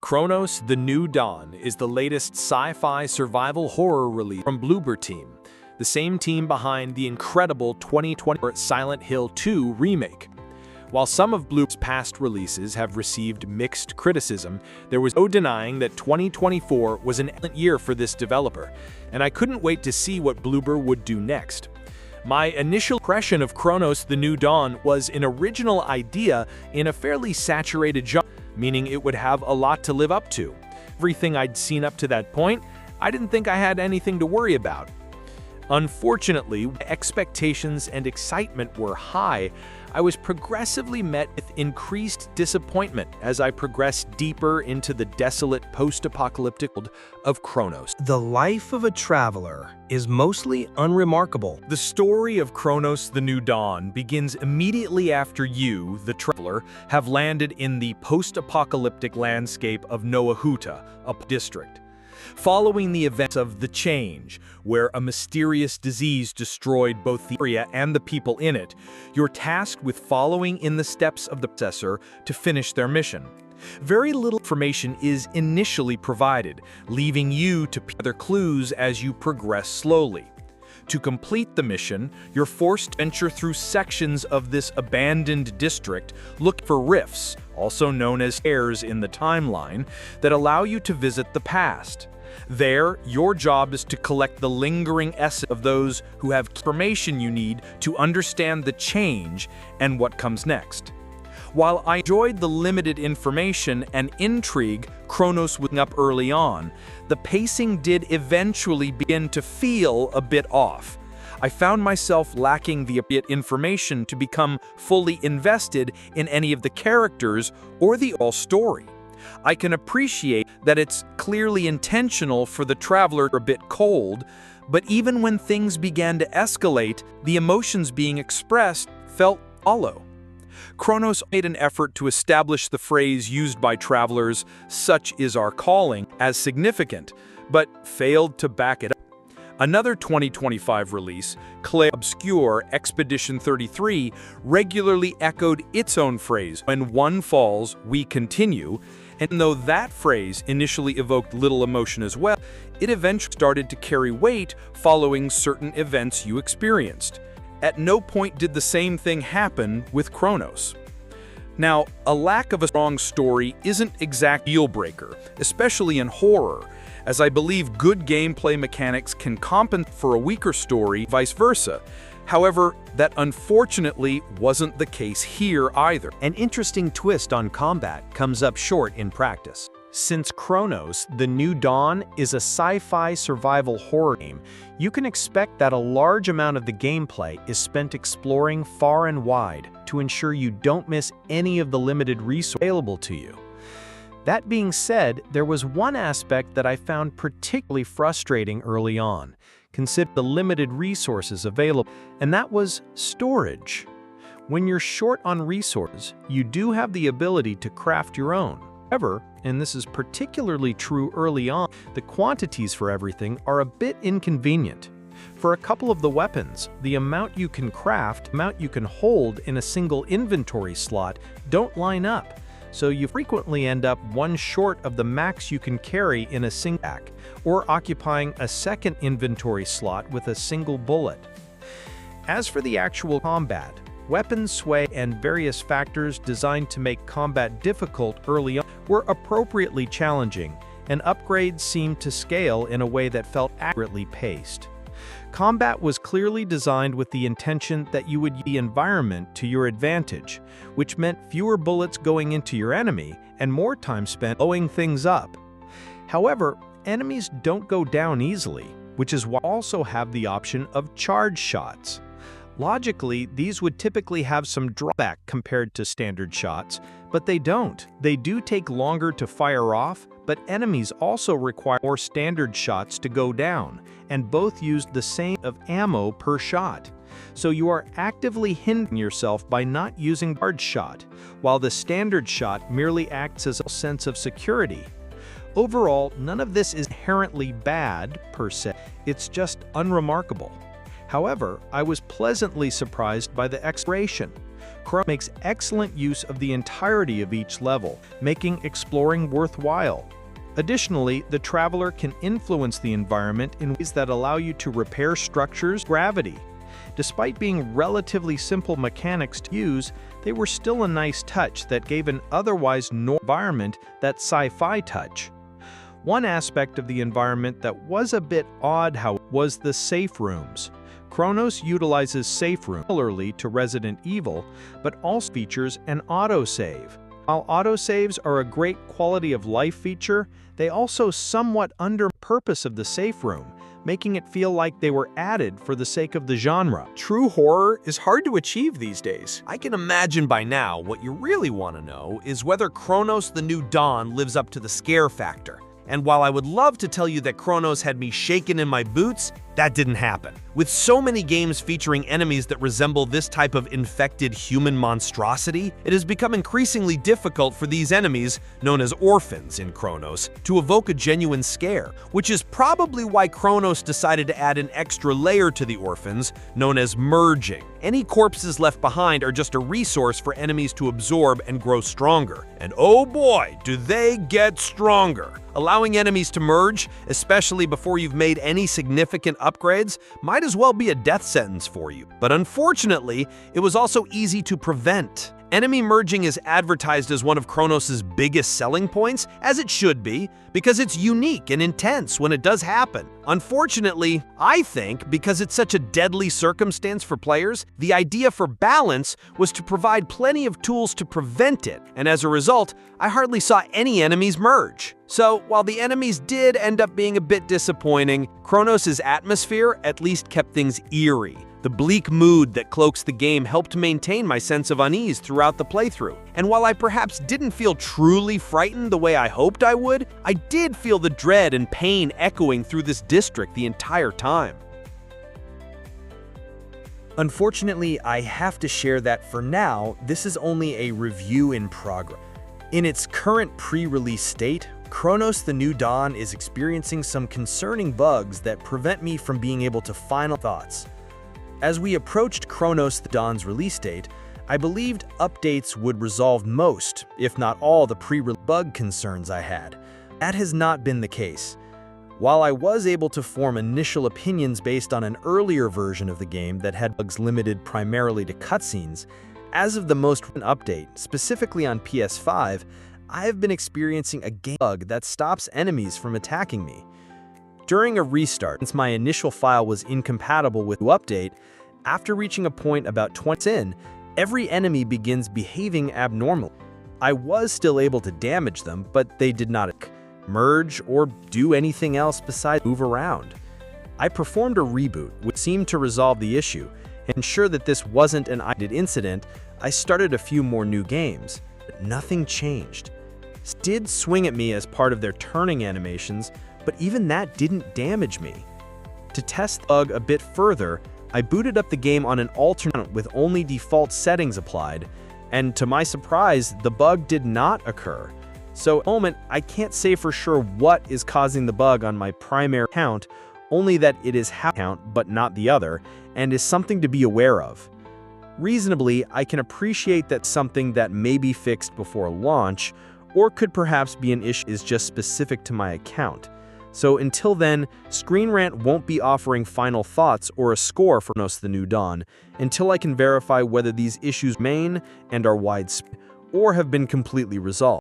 Cronos: The New Dawn is the latest sci-fi survival horror release from Bloober Team, the same team behind the incredible 2020 Silent Hill 2 remake. While some of Bloober's past releases have received mixed criticism, there was no denying that 2024 was an excellent year for this developer, and I couldn't wait to see what Bloober would do next. My initial impression of Cronos: The New Dawn was an original idea in a fairly saturated genre, meaning it would have a lot to live up to. Everything I'd seen up to that point, I didn't think I had anything to worry about. Unfortunately, expectations and excitement were high. I was progressively met with increased disappointment as I progressed deeper into the desolate post-apocalyptic world of Cronos. The life of a traveler is mostly unremarkable. The story of Cronos: The New Dawn begins immediately after you, the traveler, have landed in the post-apocalyptic landscape of Noahuta, a district. Following the events of The Change, where a mysterious disease destroyed both the area and the people in it, you're tasked with following in the steps of the predecessor to finish their mission. Very little information is initially provided, leaving you to gather clues as you progress slowly. To complete the mission, you're forced to venture through sections of this abandoned district, look for rifts, also known as tears in the timeline, that allow you to visit the past. There, your job is to collect the lingering essence of those who have information you need to understand the change and what comes next. While I enjoyed the limited information and intrigue Cronos was up early on, the pacing did eventually begin to feel a bit off. I found myself lacking the information to become fully invested in any of the characters or the whole story. I can appreciate that it's clearly intentional for the traveler a bit cold, but even when things began to escalate, the emotions being expressed felt hollow. Cronos made an effort to establish the phrase used by travelers, "such is our calling," as significant, but failed to back it up. Another 2025 release, Clay Obscure Expedition 33, regularly echoed its own phrase, "when one falls, we continue," and though that phrase initially evoked little emotion as well, it eventually started to carry weight following certain events you experienced. At no point did the same thing happen with Cronos. Now, a lack of a strong story isn't exactly a deal-breaker, especially in horror, as I believe good gameplay mechanics can compensate for a weaker story, vice versa. However, that unfortunately wasn't the case here either. An interesting twist on combat comes up short in practice. Since Cronos: The New Dawn is a sci-fi survival horror game, you can expect that a large amount of the gameplay is spent exploring far and wide to ensure you don't miss any of the limited resources available to you. That being said, there was one aspect that I found particularly frustrating early on. Consider the limited resources available, and that was storage. When you're short on resources, you do have the ability to craft your own. However, and this is particularly true early on, the quantities for everything are a bit inconvenient. For a couple of the weapons, the amount you can craft, the amount you can hold in a single inventory slot don't line up, so you frequently end up one short of the max you can carry in a single pack, or occupying a second inventory slot with a single bullet. As for the actual combat, weapon sway and various factors designed to make combat difficult early on were appropriately challenging, and upgrades seemed to scale in a way that felt accurately paced. Combat was clearly designed with the intention that you would use the environment to your advantage, which meant fewer bullets going into your enemy and more time spent blowing things up. However, enemies don't go down easily, which is why you also have the option of charge shots. Logically, these would typically have some drawback compared to standard shots, but they don't. They do take longer to fire off, but enemies also require more standard shots to go down, and both use the same of ammo per shot. So you are actively hindering yourself by not using charge shot, while the standard shot merely acts as a sense of security. Overall, none of this is inherently bad, per se. It's just unremarkable. However, I was pleasantly surprised by the exploration. Cronos makes excellent use of the entirety of each level, making exploring worthwhile. Additionally, the traveler can influence the environment in ways that allow you to repair structures, gravity. Despite being relatively simple mechanics to use, they were still a nice touch that gave an otherwise normal environment that sci-fi touch. One aspect of the environment that was a bit odd, however, was the safe rooms. Cronos utilizes safe rooms similarly to Resident Evil, but also features an autosave. While autosaves are a great quality of life feature, they also somewhat under the purpose of the safe room, making it feel like they were added for the sake of the genre. True horror is hard to achieve these days. I can imagine by now what you really want to know is whether Cronos the New Dawn lives up to the scare factor. And while I would love to tell you that Cronos had me shaken in my boots, that didn't happen. With so many games featuring enemies that resemble this type of infected human monstrosity, it has become increasingly difficult for these enemies, known as orphans in Cronos, to evoke a genuine scare, which is probably why Cronos decided to add an extra layer to the orphans, known as merging. Any corpses left behind are just a resource for enemies to absorb and grow stronger. And oh boy, do they get stronger! Allowing enemies to merge, especially before you've made any significant upgrades, might as well be a death sentence for you. But unfortunately, it was also easy to prevent. Enemy merging is advertised as one of Cronos' biggest selling points, as it should be, because it's unique and intense when it does happen. Unfortunately, I think, because it's such a deadly circumstance for players, the idea for balance was to provide plenty of tools to prevent it, and as a result, I hardly saw any enemies merge. So, while the enemies did end up being a bit disappointing, Cronos' atmosphere at least kept things eerie. The bleak mood that cloaks the game helped maintain my sense of unease throughout the playthrough. And while I perhaps didn't feel truly frightened the way I hoped I would, I did feel the dread and pain echoing through this district the entire time. Unfortunately, I have to share that for now, this is only a review in progress. In its current pre-release state, Cronos the New Dawn is experiencing some concerning bugs that prevent me from being able to final thoughts. As we approached Cronos the Dawn's release date, I believed updates would resolve most, if not all, the pre-release bug concerns I had. That has not been the case. While I was able to form initial opinions based on an earlier version of the game that had bugs limited primarily to cutscenes, as of the most recent update, specifically on PS5, I have been experiencing a game bug that stops enemies from attacking me. During a restart, since my initial file was incompatible with the update, after reaching a point about 20 in, every enemy begins behaving abnormally. I was still able to damage them, but they did not merge or do anything else besides move around. I performed a reboot, which seemed to resolve the issue, and ensure that this wasn't an isolated incident. I started a few more new games, but nothing changed. Did swing at me as part of their turning animations, but even that didn't damage me. To test the bug a bit further, I booted up the game on an alternate with only default settings applied, and to my surprise, the bug did not occur. So at the moment, I can't say for sure what is causing the bug on my primary account, only that it is half account but not the other, and is something to be aware of. Reasonably, I can appreciate that something that may be fixed before launch, or could perhaps be an issue is just specific to my account. So until then, Screen Rant won't be offering final thoughts or a score for Cronos the New Dawn until I can verify whether these issues remain and are widespread or have been completely resolved.